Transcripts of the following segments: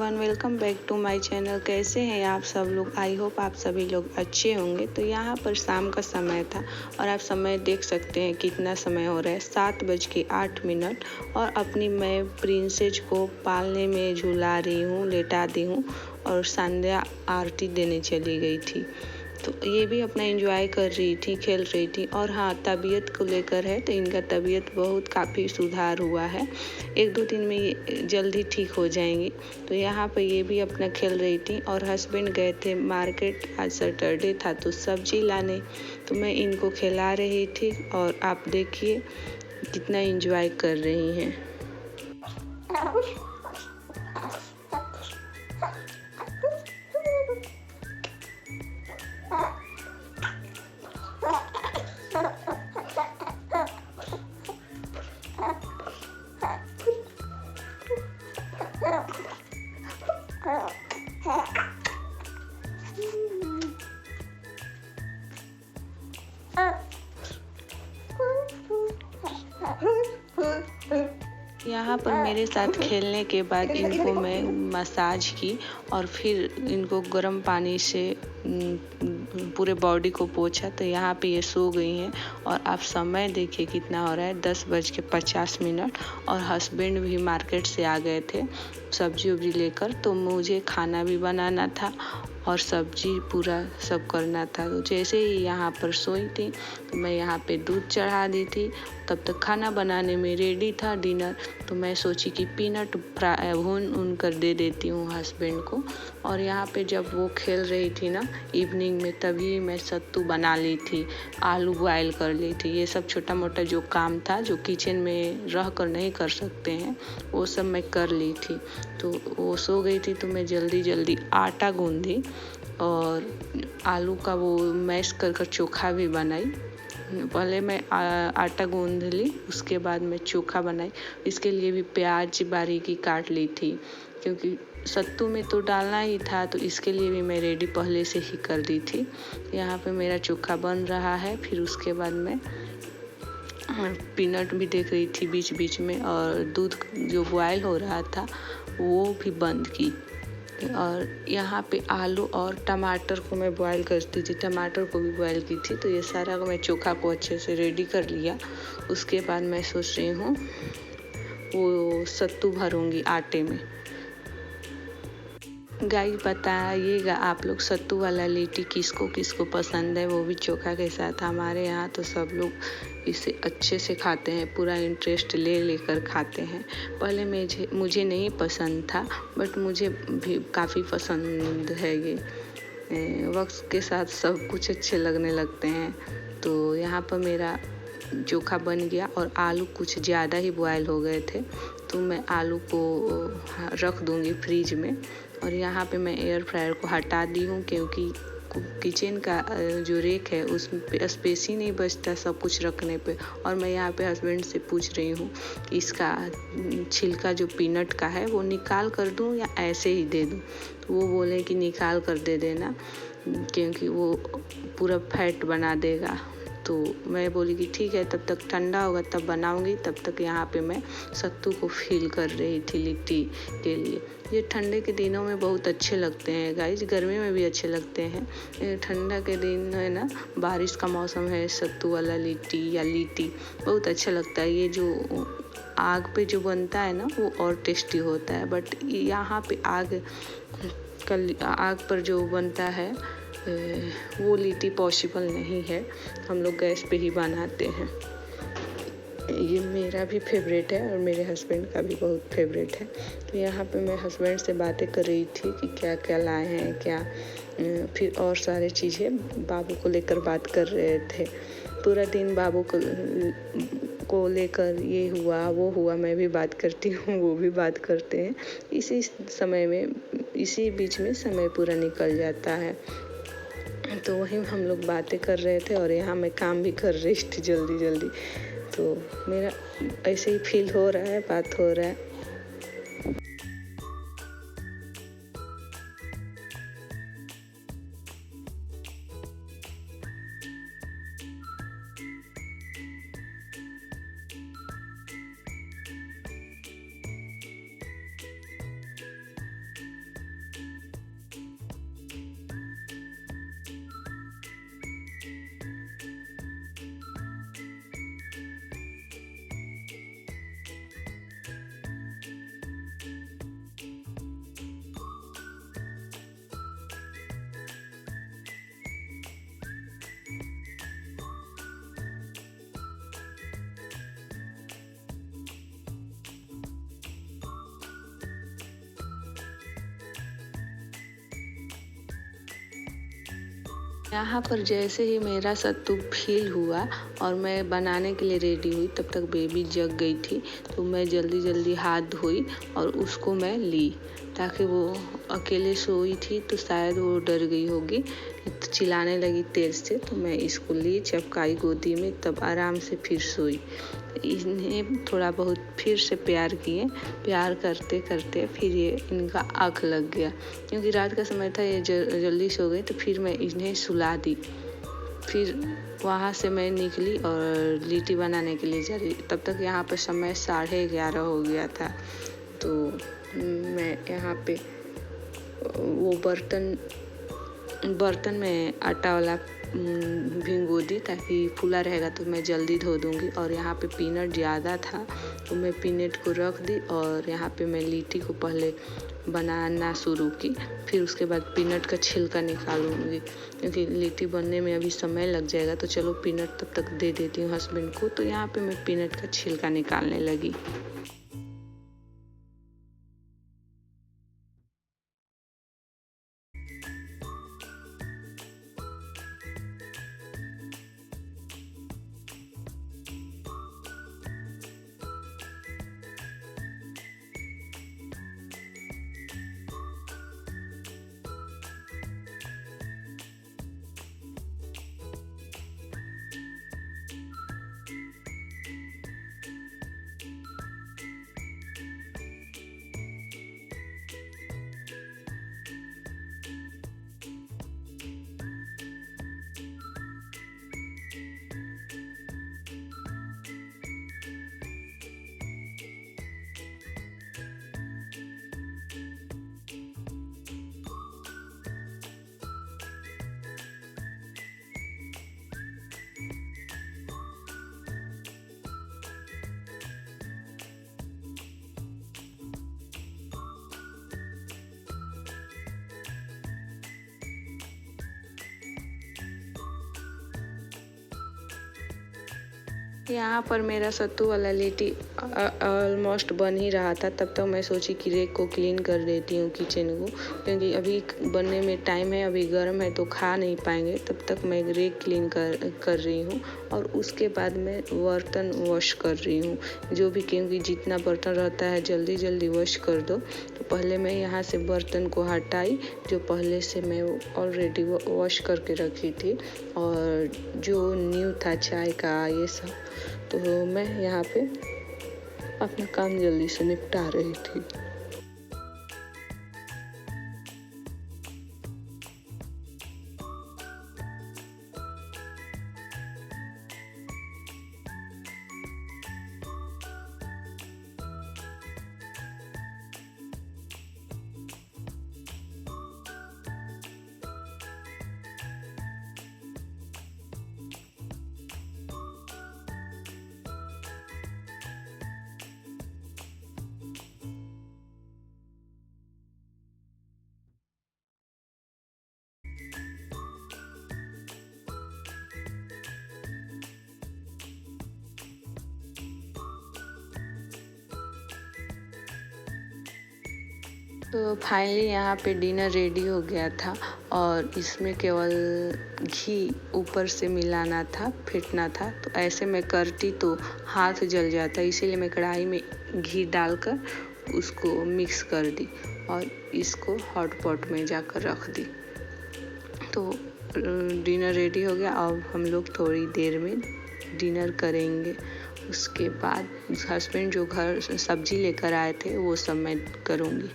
Everyone, welcome back to my channel. कैसे हैं आप सब लोग? आई होप आप सभी लोग अच्छे होंगे। तो यहाँ पर शाम का समय था और आप समय देख सकते हैं कितना समय हो रहा है, 7:08। और अपनी मैं प्रिंसेस को पालने में झुला रही हूँ, लेटा दी हूँ और संध्या आरती देने चली गई थी। तो ये भी अपना एंजॉय कर रही थी, खेल रही थी। और हाँ, तबीयत को लेकर है तो इनका तबीयत बहुत काफ़ी सुधार हुआ है। 1-2 दिन में ये जल्दी ठीक हो जाएंगी। तो यहाँ पे ये भी अपना खेल रही थी और हस्बैंड गए थे मार्केट, आज सैटरडे था तो सब्जी लाने। तो मैं इनको खिला रही थी और आप देखिए कितना एंजॉय कर रही हैं। यहाँ पर मेरे साथ खेलने के बाद इनको मैं मसाज की और फिर इनको गर्म पानी से पूरे बॉडी को पोंछा। तो यहाँ पे ये सो गई हैं और आप समय देखिए कितना हो रहा है, 10:50। और हस्बैंड भी मार्केट से आ गए थे सब्जी उब्जी लेकर। तो मुझे खाना भी बनाना था और सब्जी पूरा सब करना था। तो जैसे ही यहाँ पर सोई थी तो मैं यहाँ पे दूध चढ़ा दी थी। तब तक खाना बनाने में रेडी था डिनर। तो मैं सोची कि पीनट भून कर दे देती हूँ हस्बैंड को। और यहाँ पे जब वो खेल रही थी ना इवनिंग में, तभी मैं सत्तू बना ली थी, आलू बॉयल कर ली थी। ये सब छोटा मोटा जो काम था जो किचन में रह कर नहीं कर सकते हैं वो सब मैं कर ली थी। तो वो सो गई थी तो मैं जल्दी जल्दी आटा गूंदी और आलू का वो मैश कर चोखा भी बनाई। पहले मैं आटा गूंद ली, उसके बाद मैं चोखा बनाई। इसके लिए भी प्याज बारीकी काट ली थी क्योंकि सत्तू में तो डालना ही था, तो इसके लिए भी मैं रेडी पहले से ही कर दी थी। यहाँ पे मेरा चोखा बन रहा है। फिर उसके बाद मैं पीनट भी देख रही थी बीच बीच में और दूध जो बॉयल हो रहा था वो भी बंद की। और यहाँ पे आलू और टमाटर को मैं बॉयल करती थी, टमाटर को भी बॉयल की थी। तो ये सारा मैं चोखा को अच्छे से रेडी कर लिया। उसके बाद मैं सोच रही हूँ वो सत्तू भरूंगी आटे में। गाइस बताइएगा आप लोग सत्तू वाला लिट्टी किसको किसको पसंद है, वो भी चोखा के साथ। हमारे यहाँ तो सब लोग इसे अच्छे से खाते हैं, पूरा इंटरेस्ट ले लेकर खाते हैं। पहले मुझे नहीं पसंद था बट मुझे भी काफ़ी पसंद है ये। वक्त के साथ सब कुछ अच्छे लगने लगते हैं। तो यहाँ पर मेरा चोखा बन गया और आलू कुछ ज़्यादा ही बॉयल हो गए थे तो मैं आलू को रख दूँगी फ्रिज में। और यहाँ पे मैं एयर फ्रायर को हटा दी हूँ क्योंकि किचन का जो रेक है उसमें स्पेस ही नहीं बचता सब कुछ रखने पे। और मैं यहाँ पे हस्बैंड से पूछ रही हूँ इसका छिलका जो पीनट का है वो निकाल कर दूँ या ऐसे ही दे दूँ। तो वो बोले कि निकाल कर दे देना क्योंकि वो पूरा फैट बना देगा। तो मैं बोली कि ठीक है, तब तक ठंडा होगा तब बनाऊंगी। तब तक यहाँ पे मैं सत्तू को फील कर रही थी लिट्टी के लिए। ये ठंडे के दिनों में बहुत अच्छे लगते हैं गाइस, गर्मी में भी अच्छे लगते हैं। ठंडा के दिन है ना, बारिश का मौसम है, सत्तू वाला लिट्टी या लिट्टी बहुत अच्छा लगता है। ये जो आग पे जो बनता है ना वो और टेस्टी होता है। बट यहाँ पे आग पर जो बनता है वो लिट्टी पॉसिबल नहीं है, हम लोग गैस पे ही बनाते हैं। ये मेरा भी फेवरेट है और मेरे हस्बैंड का भी बहुत फेवरेट है। तो यहाँ पे मैं हस्बैंड से बातें कर रही थी कि क्या क्या लाए हैं क्या, फिर और सारी चीज़ें बाबू को लेकर बात कर रहे थे। पूरा दिन बाबू को लेकर ये हुआ वो हुआ, मैं भी बात करती हूँ वो भी बात करते हैं। इसी बीच में समय पूरा निकल जाता है। तो वही हम लोग बातें कर रहे थे और यहाँ मैं काम भी कर रही थी जल्दी जल्दी। तो मेरा ऐसे ही फील हो रहा है, बात हो रहा है। यहाँ पर जैसे ही मेरा सत्तू फील हुआ और मैं बनाने के लिए रेडी हुई, तब तक बेबी जग गई थी। तो मैं जल्दी जल्दी हाथ धोई और उसको मैं ली, ताकि वो अकेले सोई थी तो शायद वो डर गई होगी, तो चिल्लाने लगी तेज से। तो मैं इसको ली, चपकाई गोदी में, तब आराम से फिर सोई। इन्हें थोड़ा बहुत फिर से प्यार किए, प्यार करते करते फिर ये इनका आँख लग गया, क्योंकि रात का समय था, ये जल्दी सो गई। तो फिर मैं इन्हें सुला दी। फिर वहाँ से मैं निकली और लिट्टी बनाने के लिए जा रही। तब तक यहाँ पर समय 11:30 हो गया था। तो मैं यहाँ पे वो बर्तन में आटा वाला भिगो दी, ताकि फूला रहेगा तो मैं जल्दी धो दूँगी। और यहाँ पे पीनट ज़्यादा था तो मैं पीनट को रख दी, और यहाँ पे मैं लिट्टी को पहले बनाना शुरू की। फिर उसके बाद पीनट का छिलका निकालूंगी, क्योंकि लिट्टी बनने में अभी समय लग जाएगा। तो चलो पीनट तब तक दे देती हूँ हस्बैंड को। तो यहाँ पे मैं पीनट का छिलका निकालने लगी। यहाँ पर मेरा सत्तू वाला लिट्टी ऑलमोस्ट बन ही रहा था। तब तक मैं सोची कि रेक को क्लीन कर देती हूँ, किचन को, क्योंकि अभी बनने में टाइम है, अभी गर्म है तो खा नहीं पाएंगे। तब तक मैं रेक क्लीन कर रही हूँ, और उसके बाद मैं बर्तन वॉश कर रही हूँ, जो भी, क्योंकि जितना बर्तन रहता है जल्दी जल्दी वॉश कर दो। तो पहले मैं यहाँ से बर्तन को हटाई, जो पहले से मैं ऑलरेडी वॉश करके रखी थी, और जो न्यू था चाय का ये सब। तो मैं यहाँ पे अपना काम जल्दी से निपटा रही थी। तो फाइनली यहाँ पे डिनर रेडी हो गया था, और इसमें केवल घी ऊपर से मिलाना था, फेंटना था। तो ऐसे मैं करती तो हाथ जल जाता, इसीलिए मैं कढ़ाई में घी डालकर उसको मिक्स कर दी, और इसको हॉट पॉट में जाकर रख दी। तो डिनर रेडी हो गया। अब हम लोग थोड़ी देर में डिनर करेंगे। उसके बाद हस्बैंड जो घर सब्जी लेकर आए थे वो सब मैं करूँगी।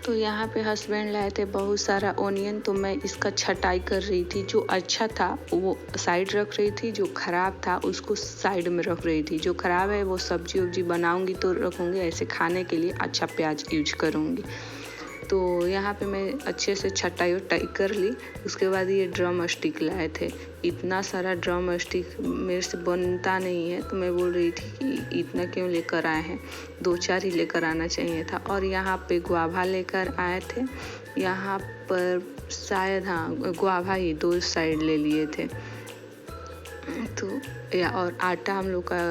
तो यहाँ पे हस्बैंड लाए थे बहुत सारा ओनियन, तो मैं इसका छटाई कर रही थी। जो अच्छा था वो साइड रख रही थी, जो ख़राब था उसको साइड में रख रही थी। जो ख़राब है वो सब्जी वब्जी बनाऊंगी तो रखूँगी, ऐसे खाने के लिए अच्छा प्याज यूज करूँगी। तो यहाँ पे मैं अच्छे से छटाई वटाई कर ली। उसके बाद ये ड्रम स्टिक लाए थे। इतना सारा ड्रम स्टिक मेरे से बनता नहीं है, तो मैं बोल रही थी कि इतना क्यों लेकर आए हैं, 2-4 ही लेकर आना चाहिए था। और यहाँ पे गुआवा लेकर आए थे। यहाँ पर शायद गुआवा ही 2 साइड ले लिए थे। तो और आटा हम लोग का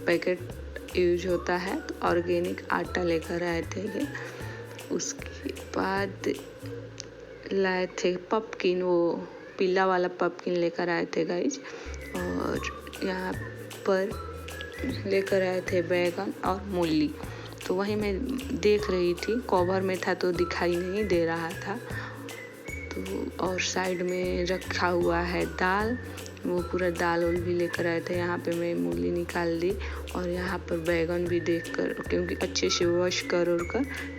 पैकेट यूज होता है, तो ऑर्गेनिक आटा लेकर आए थे ये। उसके बाद लाए थे पपकिन, वो पीला वाला पपकिन लेकर आए थे गाइज। और यहाँ पर लेकर आए थे बैगन और मूली। तो वही मैं देख रही थी, कवर में था तो दिखाई नहीं दे रहा था। तो और साइड में रखा हुआ है दाल, वो पूरा दाल उल भी लेकर आए थे। यहाँ पे मैं मूली निकाल दी और यहाँ पर बैगन भी देखकर, क्योंकि अच्छे से वॉश कर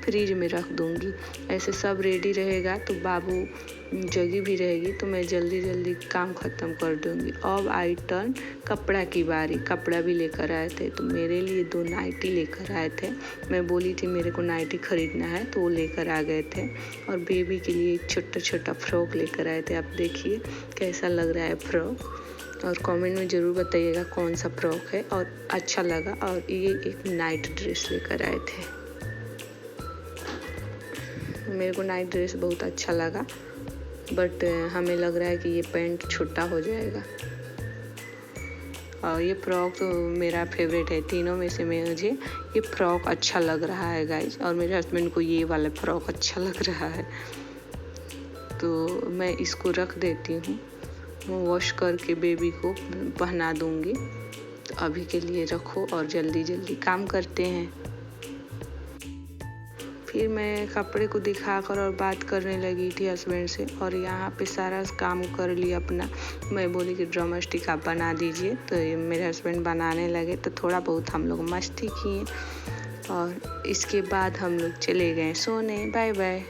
फ्रिज में रख दूँगी। ऐसे सब रेडी रहेगा तो बाबू जगी भी रहेगी, तो मैं जल्दी जल्दी काम ख़त्म कर दूँगी। अब आई टर्न कपड़ा की बारी। कपड़ा भी लेकर आए थे, तो मेरे लिए 2 नाइटी लेकर आए थे। मैं बोली थी मेरे को नाइटी ख़रीदना है, तो वो लेकर आ गए थे। और बेबी के लिए छोटा छोटा फ्रॉक लेकर आए थे। आप देखिए कैसा लग रहा है फ्रॉक, और कमेंट में ज़रूर बताइएगा कौन सा फ्रॉक है और अच्छा लगा। और ये एक नाइट ड्रेस लेकर आए थे। मेरे को नाइट ड्रेस बहुत अच्छा लगा, बट हमें लग रहा है कि ये पैंट छोटा हो जाएगा। और ये फ्रॉक तो मेरा फेवरेट है, तीनों में से मुझे ये फ्रॉक अच्छा लग रहा है गाइज। और मेरे हस्बैंड को ये वाला फ्रॉक अच्छा लग रहा है, तो मैं इसको रख देती हूँ। वॉश करके बेबी को पहना दूँगी। तो अभी के लिए रखो और जल्दी जल्दी काम करते हैं। फिर मैं कपड़े को दिखाकर और बात करने लगी थी हस्बैंड से। और यहाँ पे सारा काम कर लिया अपना। मैं बोली कि ड्रम स्टिक आप बना दीजिए, तो मेरे हस्बैंड बनाने लगे। तो थोड़ा बहुत हम लोग मस्ती किए और इसके बाद हम लोग चले गए सोने। Bye bye.